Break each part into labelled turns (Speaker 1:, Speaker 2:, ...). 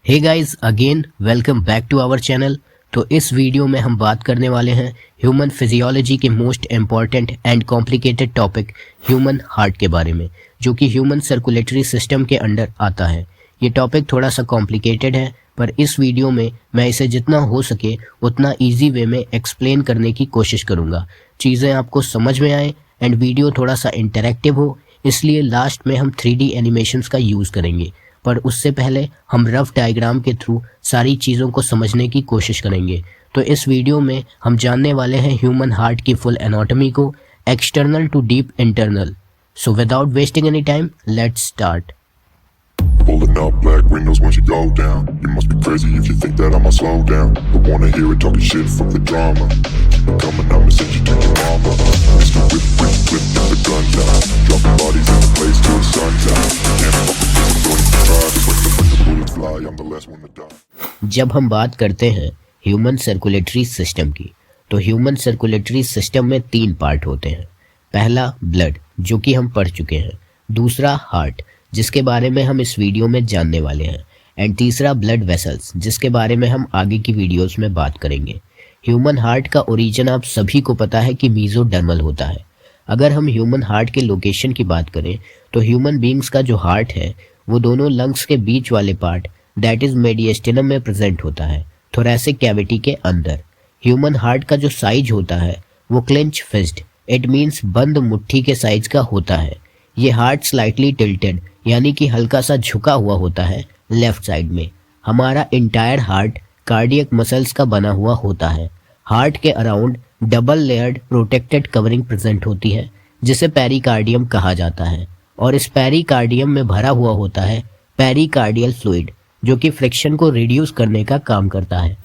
Speaker 1: Hey guys again welcome back to our channel. तो इस video में हम बात करने वाले हैं ह्यूमन फिजियोलॉजी के most important and complicated topic human heart के बारे में, जो कि ह्यूमन सर्कुलेटरी सिस्टम के अंडर आता है। ये टॉपिक थोड़ा सा कॉम्प्लिकेटेड है, पर इस वीडियो में मैं इसे जितना हो सके उतना ईजी वे में एक्सप्लेन करने की कोशिश करूँगा, चीज़ें आपको समझ में आए एंड वीडियो थोड़ा सा इंटरेक्टिव हो। इसलिए लास्ट में हम 3D एनिमेशंस का यूज़ करेंगे, पर उससे पहले हम रफ डायग्राम के थ्रू सारी चीज़ों को समझने की कोशिश करेंगे। तो इस वीडियो में हम जानने वाले हैं ह्यूमन हार्ट की फुल एनाटॉमी को, external to deep internal. So without wasting any time let's start.
Speaker 2: Pulling up black windows once you go down. You must be crazy if you think that I'ma slow down. Don't wanna hear it talking shit from the drama. Keep it coming, I'ma send you to your mama. Mr. Whip, whip, whip, get the guns out. Dropping bodies in the place till the sun's out. Can't fuck with this, I'm going to try. But when the bullets fly, I'm the last one to die.
Speaker 1: जब हम बात करते हैं human circulatory system की, तो human circulatory system में 3 part होते हैं। पहला ब्लड, जो कि हम पढ़ चुके हैं। दूसरा हार्ट, जिसके बारे में हम इस वीडियो में जानने वाले हैं। एंड तीसरा ब्लड वेसल्स, जिसके बारे में हम आगे की वीडियोस में बात करेंगे। ह्यूमन हार्ट का ओरिजिन आप सभी को पता है कि मीजोडर्मल होता है। अगर हम ह्यूमन हार्ट के लोकेशन की बात करें तो ह्यूमन बींग्स का जो हार्ट है वो दोनों लंग्स के बीच वाले पार्ट, दैट इज मेडिएस्टिनम में प्रेजेंट होता है, थोरैसिक कैविटी के अंदर। ह्यूमन हार्ट का जो साइज होता है वो क्लेंच फिस्ट, इट मीन्स बंद मुट्ठी के साइज का होता है। ये हार्ट स्लाइटली टिल्टेड, यानी कि हल्का सा झुका हुआ होता है लेफ्ट साइड में। हमारा इंटायर हार्ट कार्डियक मसल्स का बना हुआ होता है। हार्ट के around double layered protected covering present होती है, जिसे पेरिकार्डियम कहा जाता है। और इस पेरिकार्डियम में भरा हुआ होता है पेरिकार्डियल फ्लूइड, जो कि फ्रिक्शन को रिड्यूस करने का काम करता है।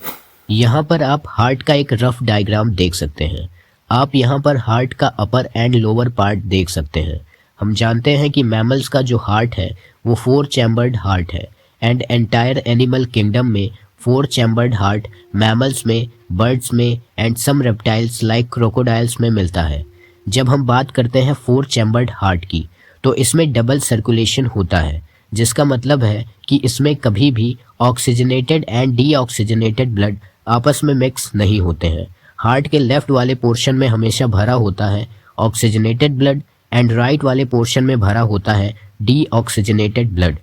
Speaker 1: यहाँ पर आप हार्ट का एक रफ डायग्राम देख सकते हैं। आप यहाँ पर हार्ट का अपर एंड लोअर पार्ट देख सकते हैं। हम जानते हैं कि मैमल्स का जो हार्ट है वो 4 चैम्बर्ड हार्ट है, एंड एंटायर एनिमल किंगडम में 4 चैम्बर्ड हार्ट मैमल्स में, बर्ड्स में and some reptiles like crocodiles में मिलता है। जब हम बात करते हैं 4 चैम्बर्ड हार्ट की, तो इसमें डबल सर्कुलेशन होता है, जिसका मतलब है कि इसमें कभी भी ऑक्सीजनेटेड एंड डीऑक्सीजनेटेड ब्लड आपस में मिक्स नहीं होते हैं। हार्ट के लेफ्ट वाले पोर्शन में हमेशा भरा होता है ऑक्सीजनेटेड ब्लड एंड राइट वाले पोर्शन में भरा होता है डीऑक्सीजनेटेड ब्लड।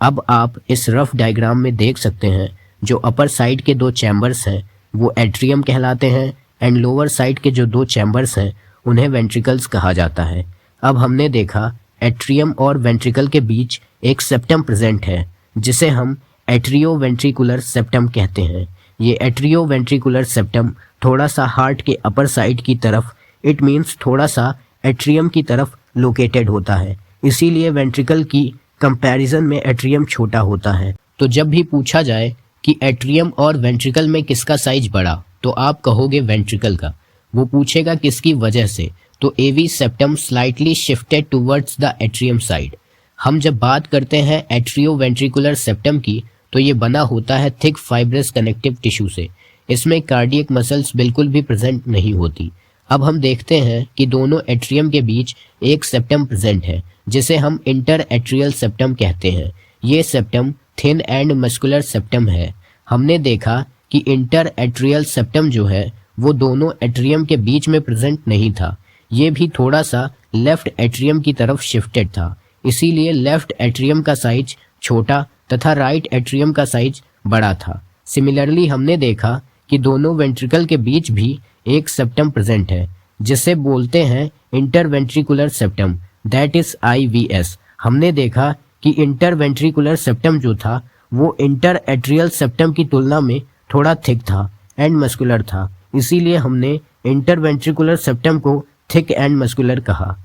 Speaker 1: अब आप इस रफ डायग्राम में देख सकते हैं जो अपर साइड के 2 चैम्बर्स हैं वो एट्रियम कहलाते हैं, एंड लोअर साइड के जो 2 चैम्बर्स हैं उन्हें वेंट्रिकल्स कहा जाता है। अब हमने देखा एट्रियम और वेंट्रिकल के बीच एक सेप्टम प्रेजेंट है, जिसे हम एट्रियोवेंट्रिकुलर सेप्टम कहते हैं। ये एट्रियोवेंट्रिकुलर सेप्टम थोड़ा सा हार्ट के अपर साइड की तरफ, इट मीन्स थोड़ा सा एट्रियम की तरफ लोकेटेड होता है, इसीलिए वेंट्रिकल की कंपैरिजन में एट्रियम छोटा होता है। तो जब भी पूछा जाए कि एट्रियम और वेंट्रिकल में किसका साइज बड़ा, तो आप कहोगे वेंट्रिकल का। वो पूछेगा किसकी वजह से, तो AV septum slightly shifted towards the atrium side. हम जब बात करते हैं एट्रियोवेंट्रिकुलर सेप्टम की, तो ये बना होता है थिक फाइब्रस कनेक्टिव टिश्यू से। इसमें कार्डियक मसल्स बिल्कुल भी प्रेजेंट नहीं होती। अब हम देखते हैं कि दोनों एट्रियम के बीच एक सेप्टम प्रेजेंट है, जिसे हम इंटर एट्रियल सेप्टम कहते हैं। ये septum thin and muscular septum है। हमने देखा कि इंटर एट्रियल सेप्टम जो है वो दोनों एट्रियम के बीच में प्रेजेंट नहीं था, ये भी थोड़ा सा लेफ्ट एट्रियम की तरफ शिफ्टेड था, इसीलिए लेफ्ट एट्रियम का साइज छोटा तथा राइट एट्रियम का साइज बड़ा था। सिमिलरली हमने देखा कि दोनों वेंट्रिकल के बीच भी एक सेप्टम प्रेजेंट है, जिसे बोलते हैं interventricular septum, that is IVS। हमने देखा कि इंटरवेंट्रिकुलर सेप्टम जो था वो इंटर एट्रियल सेप्टम की तुलना में थोड़ा थिक था एंड मस्कुलर था, इसीलिए हमने इंटरवेंट्रिकुलर सेप्टम को थिक एंड मस्कुलर कहा।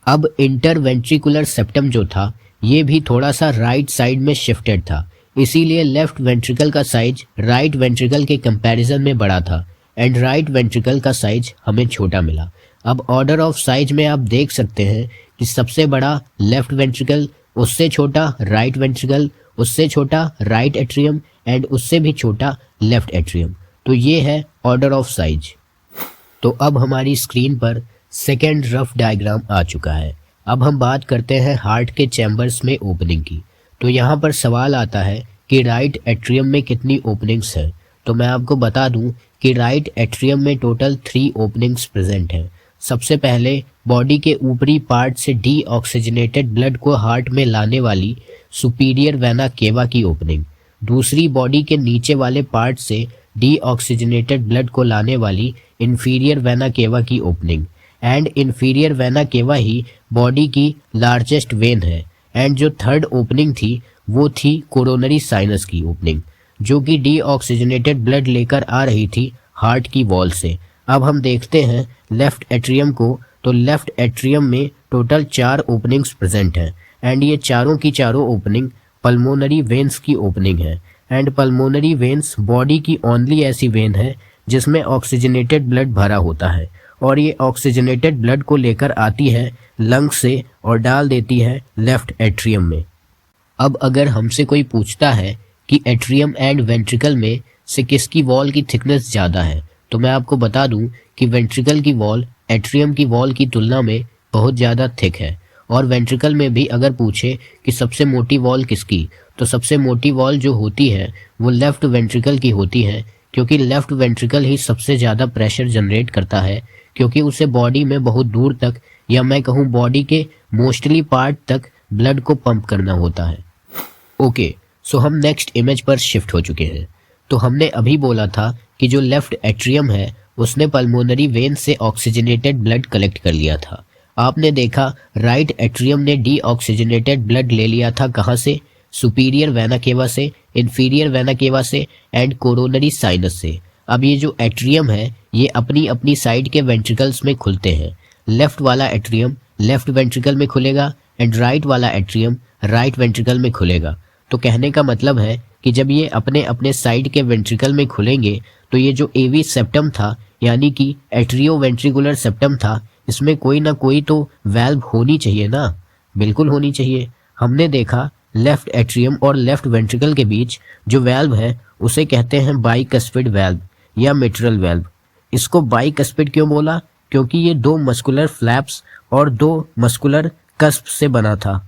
Speaker 1: अब इंटरवेंट्रिकुलर सेप्टम जो था ये भी थोड़ा सा राइट साइड में शिफ्टेड था, इसीलिए लेफ्ट वेंट्रिकल का साइज राइट वेंट्रिकल के कंपैरिजन में बड़ा था एंड राइट वेंट्रिकल का साइज हमें छोटा मिला। अब ऑर्डर ऑफ साइज में आप देख सकते हैं कि सबसे बड़ा लेफ्ट वेंट्रिकल, उससे छोटा राइट वेंट्रिकल, उससे छोटा राइट एट्रियम एंड उससे भी छोटा लेफ्ट एट्रियम। तो ये है ऑर्डर ऑफ साइज। तो अब हमारी स्क्रीन पर सेकेंड रफ डायग्राम आ चुका है। अब हम बात करते हैं हार्ट के चैम्बर्स में ओपनिंग की। तो यहाँ पर सवाल आता है कि राइट एट्रियम में कितनी ओपनिंग्स हैं, तो मैं आपको बता दूं कि राइट एट्रियम में टोटल 3 ओपनिंग्स प्रेजेंट हैं। सबसे पहले बॉडी के ऊपरी पार्ट से डीऑक्सीजनेटेड ब्लड को हार्ट में लाने वाली सुपीरियर वेना केवा की ओपनिंग, दूसरी बॉडी के नीचे वाले पार्ट से डीऑक्सीजनेटेड ब्लड को लाने वाली इंफीरियर वेना केवा की opening, and inferior vena cava he body की लार्जेस्ट वेन है। एंड जो थर्ड ओपनिंग थी वो थी कोरोनरी साइनस की ओपनिंग, जो कि डीऑक्सीजनेटेड ब्लड लेकर आ रही थी हार्ट की वॉल से। अब हम देखते हैं लेफ्ट एट्रियम को, तो लेफ्ट एट्रियम में टोटल 4 ओपनिंग्स प्रेजेंट हैं, एंड ये चारों की चारों ओपनिंग पल्मोनरी वेन्स की ओपनिंग है। एंड पल्मोनरी वेन्स बॉडी की ओनली ऐसी वेन है जिसमें ऑक्सीजनेटेड ब्लड भरा होता है, और ये ऑक्सीजनेटेड ब्लड को लेकर आती है लंग्स से और डाल देती है लेफ्ट एट्रियम में। अब अगर हमसे कोई पूछता है कि एट्रियम एंड वेंट्रिकल में से किसकी वॉल की थिकनेस ज़्यादा है, तो मैं आपको बता दूं कि वेंट्रिकल की वॉल एट्रियम की वॉल की तुलना में बहुत ज़्यादा थिक है। और वेंट्रिकल में भी अगर पूछे कि सबसे मोटी वॉल किसकी, तो सबसे मोटी वॉल जो होती है वो लेफ्ट वेंट्रिकल की होती है, क्योंकि लेफ्ट वेंट्रिकल ही सबसे ज़्यादा प्रेशर जनरेट करता है, क्योंकि उसे बॉडी में बहुत दूर तक, या मैं कहूँ बॉडी के मोस्टली पार्ट तक ब्लड को पंप करना होता है। ओके, सो हम नेक्स्ट इमेज पर शिफ्ट हो चुके हैं। तो हमने अभी बोला था कि जो लेफ्ट एट्रियम है उसने पल्मोनरी वेन से ऑक्सीजनेटेड ब्लड कलेक्ट कर लिया था। आपने देखा राइट एट्रियम ने डीऑक्सीजनेटेड ब्लड ले लिया था कहाँ से, सुपीरियर वेना केवा से, इंफीरियर वेना केवा से एंड कोरोनरी साइनस से। अब ये जो एट्रियम है ये अपनी अपनी साइड के वेंट्रिकल्स में खुलते हैं। लेफ्ट वाला एट्रियम लेफ्ट वेंट्रिकल में खुलेगा एंड राइट वाला एट्रियम राइट वेंट्रिकल में खुलेगा। तो कहने का मतलब है कि जब ये अपने अपने साइड के वेंट्रिकल में खुलेंगे तो ये जो एवी सेप्टम था यानी कि एट्रियो वेंट्रिकुलर सेप्टम था, इसमें कोई ना कोई तो वैल्व होनी चाहिए ना, बिल्कुल होनी चाहिए। हमने देखा लेफ्ट एट्रियम और लेफ्ट वेंट्रिकल के बीच जो वैल्व है उसे कहते हैं बाइकस्पिड वैल्व या मिट्रल वैल्व। इसको बाइकस्पिड क्यों बोला, क्योंकि ये 2 मस्कुलर फ्लैप्स और 2 मस्कुलर कस्प से बना था।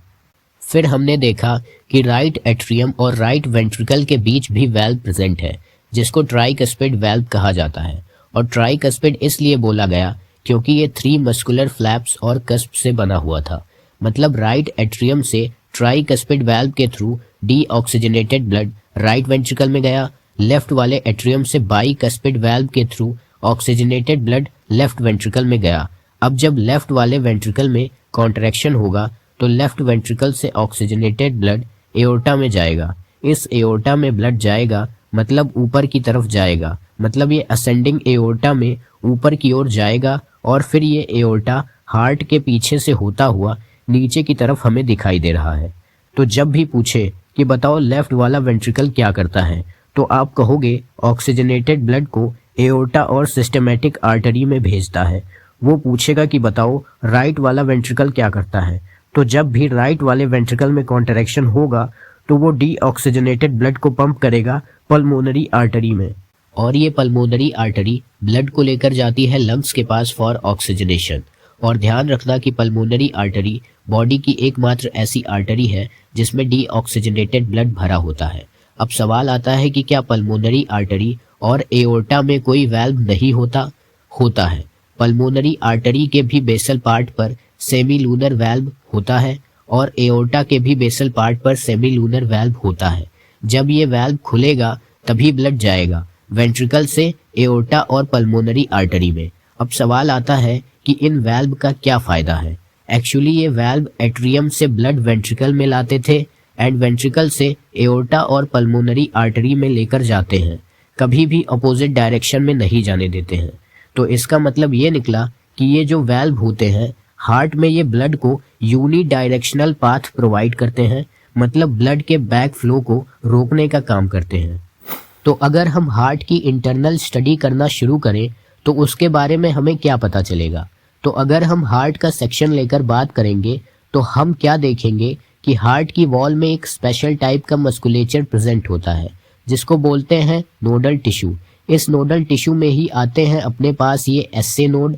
Speaker 1: फिर हमने देखा कि राइट एट्रियम और राइट वेंट्रिकल के बीच भी वैल्व प्रेजेंट है जिसको ट्राइकस्पिड वैल्व कहा जाता है, और ट्राइकस्पिड इसलिए बोला गया क्योंकि ये 3 मस्कुलर फ्लैप्स और कस्प से बना हुआ था। मतलब राइट एट्रियम से ट्राइकस्पिड वैल्व के through deoxygenated blood right ventricle में गया, लेफ्ट वाले एट्रियम से बाइकस्पिड वैल्व के through oxygenated blood left ventricle में गया। अब जब लेफ्ट वाले वेंट्रिकल में कॉन्ट्रैक्शन होगा तो लेफ्ट वेंट्रिकल से ऑक्सीजनेटेड ब्लड एओर्टा में जाएगा। इस एओर्टा में ब्लड जाएगा मतलब ऊपर की तरफ जाएगा, मतलब ये असेंडिंग एओर्टा में ऊपर की ओर जाएगा, और फिर ये एओर्टा हार्ट के पीछे से होता हुआ नीचे की तरफ हमें दिखाई दे रहा है। तो जब भी पूछे कि बताओ लेफ्ट वाला वेंट्रिकल क्या करता है, तो आप कहोगे ऑक्सीजनेटेड ब्लड को एओर्टा और सिस्टमैटिक आर्टरी में भेजता है। वो पूछेगा कि बताओ राइट वाला वेंट्रिकल क्या करता है, तो जब भी राइट वाले वेंट्रिकल में कॉन्ट्रैक्शन होगा तो वो डीऑक्सीजनेटेड ब्लड को पंप करेगा पल्मोनरी आर्टरी में, और ये पल्मोनरी आर्टरी ब्लड को लेकर जाती है लंग्स के पास फॉर ऑक्सीजनेशन। और ध्यान रखना कि पल्मोनरी आर्टरी बॉडी की एकमात्र ऐसी आर्टरी है जिसमें डीऑक्सीजनेटेड ब्लड भरा होता है। अब सवाल आता है कि क्या पल्मोनरी आर्टरी और एओर्टा में कोई वैल्व नहीं होता है। पल्मोनरी आर्टरी के भी बेसल पार्ट पर सेमी लूनर वैल्व होता है और एओर्टा के भी बेसल पार्ट पर सेमी लूनर वैल्व होता है। जब ये वैल्व खुलेगा तभी ब्लड जाएगा वेंट्रिकल से एओर्टा और पल्मोनरी आर्टरी में। अब सवाल आता है कि इन वैल्व का क्या फ़ायदा है। एक्चुअली ये वैल्व एट्रियम से ब्लड वेंट्रिकल में लाते थे एंड वेंट्रिकल से एओर्टा और पल्मोनरी आर्टरी में लेकर जाते हैं, कभी भी अपोजिट डायरेक्शन में नहीं जाने देते हैं। तो इसका मतलब ये निकला कि ये जो वैल्व होते हैं हार्ट में ये ब्लड को यूनी डायरेक्शनल पाथ प्रोवाइड करते हैं, मतलब ब्लड के बैक फ्लो को रोकने का काम करते हैं। तो अगर हम हार्ट की इंटरनल स्टडी करना शुरू करें तो उसके बारे में हमें क्या पता चलेगा। तो अगर हम हार्ट का सेक्शन लेकर बात करेंगे तो हम क्या देखेंगे कि हार्ट की वॉल में एक स्पेशल टाइप का मस्कुलेचर प्रेजेंट होता है जिसको बोलते हैं नोडल टिश्यू। इस नोडल टिश्यू में ही आते हैं अपने पास ये SA node,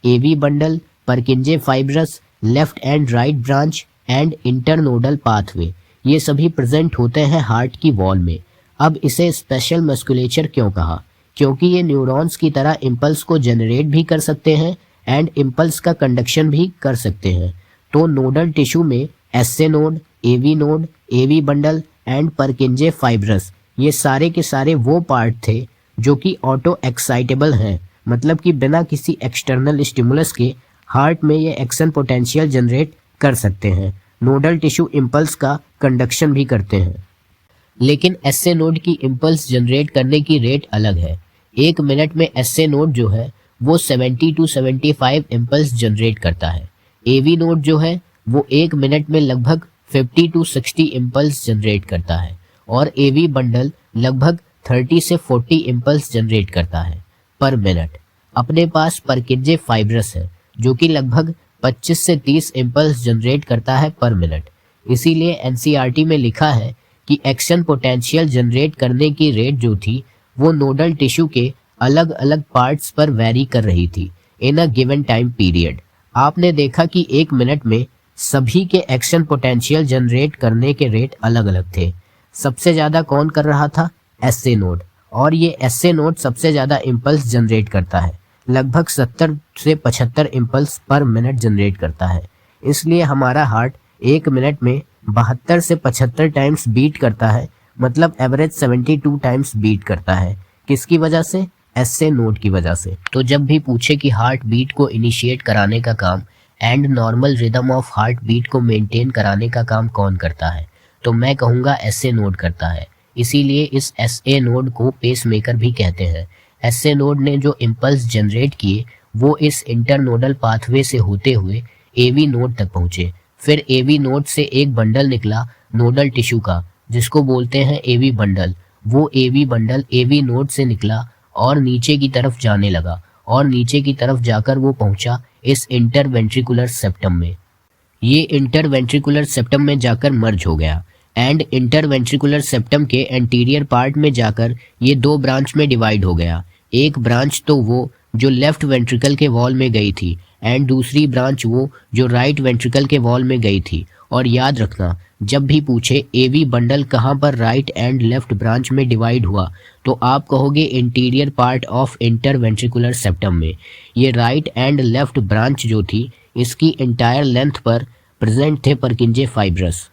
Speaker 1: AV bundle, Purkinje fibres, left and right branch and internodal pathway. ये सभी प्रेजेंट होते हैं हार्ट की वॉल में। अब इसे स्पेशल मस्कुलेचर क्यों कहा? क्योंकि ये न्यूरॉन्स की तरह इम्पल्स को जनरेट भी कर सकते हैं एंड इम्पल्स का कंडक्शन भी कर सकते हैं। तो नोडल टिश्यू में SA node, AV bundle and Purkinje fibres, ये सारे के सारे वो पार्ट थे जो कि ऑटो एक्साइटेबल हैं, मतलब कि बिना किसी एक्सटर्नल स्टिमुलस के हार्ट में ये एक्शन पोटेंशियल जनरेट कर सकते हैं। नोडल टिश्यू इम्पल्स का कंडक्शन भी करते हैं। लेकिन एसए नोड की इम्पल्स जनरेट करने की रेट अलग है। 1 मिनट में एसए नोड जो है वो 70 to 75 इम्पल्स जनरेट करता है। एवी नोड जो है वो 1 मिनट में लगभग 50 to 60 इम्पल्स जनरेट करता है और एवी बंडल लगभग 30 से 40 इम्पल्स जनरेट करता है पर मिनट। अपने पास परकिंजे फाइब्रस है जो कि लगभग 25 से 30 इम्पल्स जनरेट करता है पर मिनट। इसीलिए एनसीईआरटी में लिखा है कि एक्शन पोटेंशियल जनरेट करने की रेट जो थी वो नोडल टिश्यू के अलग अलग पार्ट्स पर वेरी कर रही थी इन अ गिवन टाइम पीरियड। आपने देखा कि 1 मिनट में सभी के एक्शन पोटेंशियल जनरेट करने के रेट अलग अलग थे। सबसे ज़्यादा कौन कर रहा था? एसए नोड, और ये एसए नोड सबसे ज़्यादा इम्पल्स जनरेट करता है, लगभग 70 से 75 इम्पल्स पर मिनट जनरेट करता है। इसलिए हमारा हार्ट 1 मिनट में 72 से 75 टाइम्स बीट करता है, मतलब एवरेज 72 टाइम्स बीट करता है। किसकी वजह से? एसए नोड की वजह से। तो जब भी पूछे कि हार्ट बीट को इनिशिएट कराने का काम and normal rhythm of heart beat को मेंटेन कराने का काम कौन करता है, तो मैं कहूँगा एसए नोड करता है। इसीलिए इस एसए नोड को पेसमेकर भी कहते हैं। एसए नोड ने जो इम्पल्स जनरेट किए वो इस इंटरनोडल पाथवे से होते हुए एवी नोड तक पहुँचे। फिर एवी नोड से एक बंडल निकला नोडल टिश्यू का, जिसको बोलते हैं एवी बंडल। वो एवी बंडल एवी नोड से निकला और नीचे की तरफ जाने लगा और नीचे की तरफ जाकर वो पहुंचा इस इंटरवेंट्रिकुलर सेप्टम में। ये इंटरवेंट्रिकुलर सेप्टम में जाकर मर्ज हो गया एंड इंटरवेंट्रिकुलर सेप्टम के एंटीरियर पार्ट में जाकर ये 2 ब्रांच में डिवाइड हो गया। एक ब्रांच तो वो जो लेफ्ट वेंट्रिकल के वॉल में गई थी एंड दूसरी ब्रांच वो जो राइट वेंट्रिकल के वॉल में गई थी। और याद रखना, जब भी पूछे एवी बंडल कहाँ पर राइट एंड लेफ्ट ब्रांच में डिवाइड हुआ, तो आप कहोगे interior part of interventricular septum में। ये राइट एंड लेफ्ट ब्रांच जो थी इसकी एंटायर लेंथ पर प्रेजेंट थे परकिंजे फाइब्रस।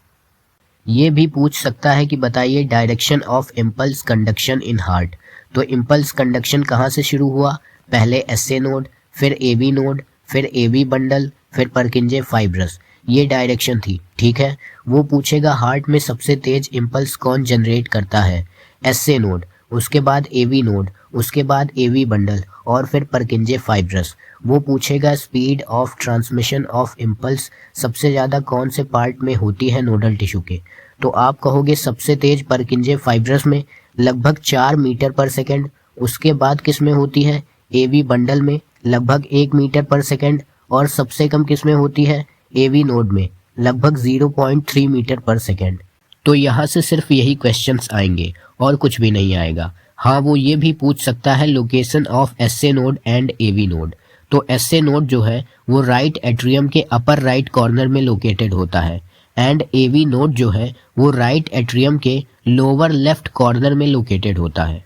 Speaker 1: ये भी पूछ सकता है कि बताइए direction of impulse conduction in heart. तो इम्पल्स कंडक्शन कहाँ से शुरू हुआ? पहले एसए नोड, फिर एवी नोड, फिर एवी बंडल, फिर परकिंजे फाइब्रस। ये डायरेक्शन थी, ठीक है। वो पूछेगा हार्ट में सबसे तेज इम्पल्स कौन जनरेट करता है? एसए नोड, उसके बाद एवी नोड, उसके बाद एवी बंडल और फिर परकिंजे फाइब्रस। वो पूछेगा speed of transmission of impulse सबसे ज़्यादा कौन से पार्ट में होती है नोडल टिश्यू के, तो आप कहोगे सबसे तेज परकिंजे फाइब्रस में, लगभग 4 मीटर पर सेकेंड। उसके बाद किस में होती है? एवी बंडल में, लगभग 1 मीटर पर सेकेंड। और सबसे कम किस में होती है? एवी नोड में, लगभग 0.3 मीटर पर सेकेंड। तो यहाँ से सिर्फ यही क्वेश्चंस आएंगे और कुछ भी नहीं आएगा। हाँ, वो ये भी पूछ सकता है location of SA node and AV node. तो एसए नोड जो है वो राइट एट्रियम के अपर राइट कॉर्नर में लोकेटेड होता है एंड एवी नोड जो है वो राइट एट्रियम के लोअर लेफ्ट कॉर्नर में लोकेटेड होता है।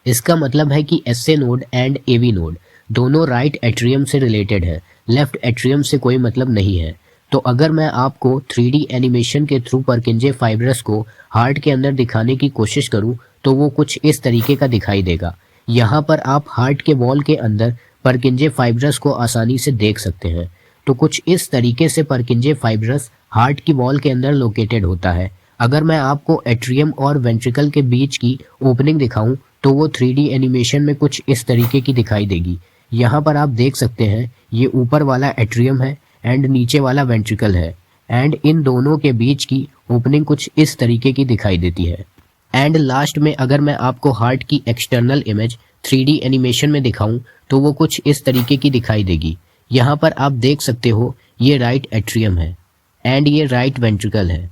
Speaker 1: इसका मतलब है कि SA node and AV node दोनों राइट एट्रियम से रिलेटेड है, लेफ्ट एट्रियम से कोई मतलब नहीं है। तो अगर मैं आपको 3D एनिमेशन के थ्रू परकिंजे फाइब्रस को हार्ट के अंदर दिखाने की कोशिश करूं तो वो कुछ इस तरीके का दिखाई देगा। यहाँ पर आप हार्ट के वॉल के अंदर परकिंजे फाइब्रस को आसानी से देख सकते हैं। तो कुछ इस तरीके से परकिंजे फाइब्रस हार्ट की वॉल के अंदर लोकेटेड होता है। अगर मैं आपको एट्रियम और वेंट्रिकल के बीच की ओपनिंग दिखाऊं तो वो 3D एनिमेशन में कुछ इस तरीके की दिखाई देगी। यहाँ पर आप देख सकते हैं ये ऊपर वाला एट्रियम है एंड नीचे वाला वेंट्रिकल है एंड इन दोनों के बीच की ओपनिंग कुछ इस तरीके की दिखाई देती है। एंड लास्ट में अगर मैं आपको हार्ट की एक्सटर्नल इमेज 3D एनिमेशन में दिखाऊं तो वो कुछ इस तरीके की दिखाई देगी। यहाँ पर आप देख सकते हो ये राइट एट्रियम है एंड ये राइट वेंट्रिकल है,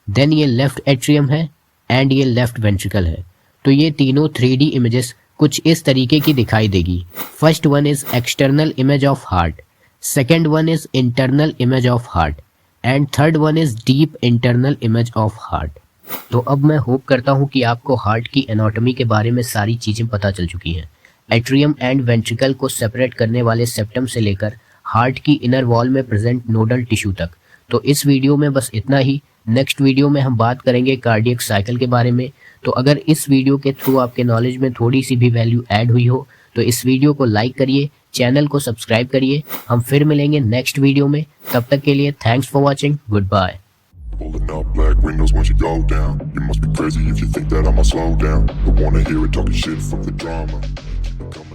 Speaker 1: देन ये लेफ्ट एट्रियम है एंड ये लेफ्ट वेंट्रिकल है। तो ये तीनों 3D इमेजेस कुछ इस तरीके की दिखाई देगी। First one is external image of heart, second one is internal image of heart and third one is deep internal image of heart. तो अब मैं होप करता हूँ कि आपको हार्ट की एनाटॉमी के बारे में सारी चीज़ें पता चल चुकी हैं। एट्रियम एंड वेंट्रिकल को सेपरेट करने वाले सेप्टम से लेकर हार्ट की इनर वॉल में प्रेजेंट नोडल टिश्यू तक। तो इस वीडियो में बस इतना ही। नेक्स्ट वीडियो में हम बात करेंगे कार्डियक साइकिल के बारे में। तो अगर इस वीडियो के थ्रू आपके नॉलेज में थोड़ी सी भी वैल्यू ऐड हुई हो तो इस वीडियो को लाइक करिए, चैनल को सब्सक्राइब करिए। हम फिर मिलेंगे नेक्स्ट वीडियो में, तब तक के लिए thanks for watching, goodbye.
Speaker 2: Pulling up black windows once you go down. You must be crazy if you think that I'ma slow down. Don't wanna hear it talking shit from the drama. Keep it coming.